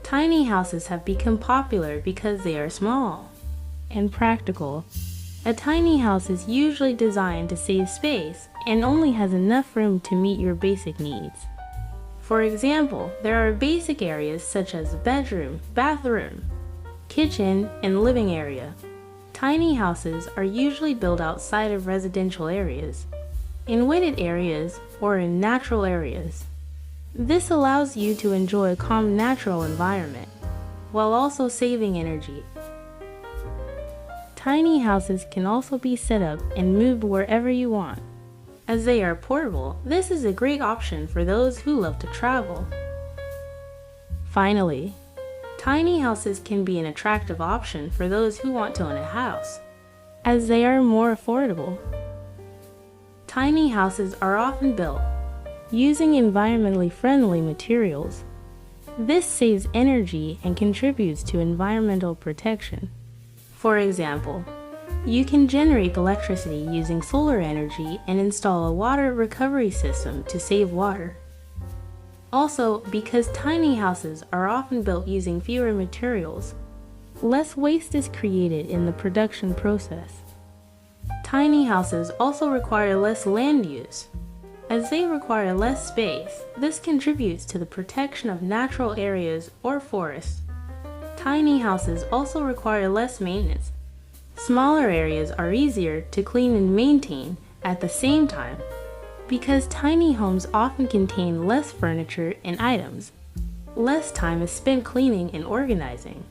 Tiny houses have become popular because they are small and practical. A tiny house is usually designed to save space and only has enough room to meet your basic needs. For example, there are basic areas such as bedroom, bathroom, kitchen, and living area. Tiny houses are usually built outside of residential areas, in wooded areas, or in natural areas. This allows you to enjoy a calm natural environment, while also saving energy. Tiny houses can also be set up and moved wherever you want. As they are portable, this is a great option for those who love to travel. Finally, tiny houses can be an attractive option for those who want to own a house, as they are more affordable. Tiny houses are often built using environmentally friendly materials. This saves energy and contributes to environmental protection. For example, you can generate electricity using solar energy and install a water recovery system to save water. Also, because tiny houses are often built using fewer materials, less waste is created in the production process. Tiny houses also require less land use. As they require less space, this contributes to the protection of natural areas or forests. Tiny houses also require less maintenance. Smaller areas are easier to clean and maintain at the same time. Because tiny homes often contain less furniture and items, less time is spent cleaning and organizing.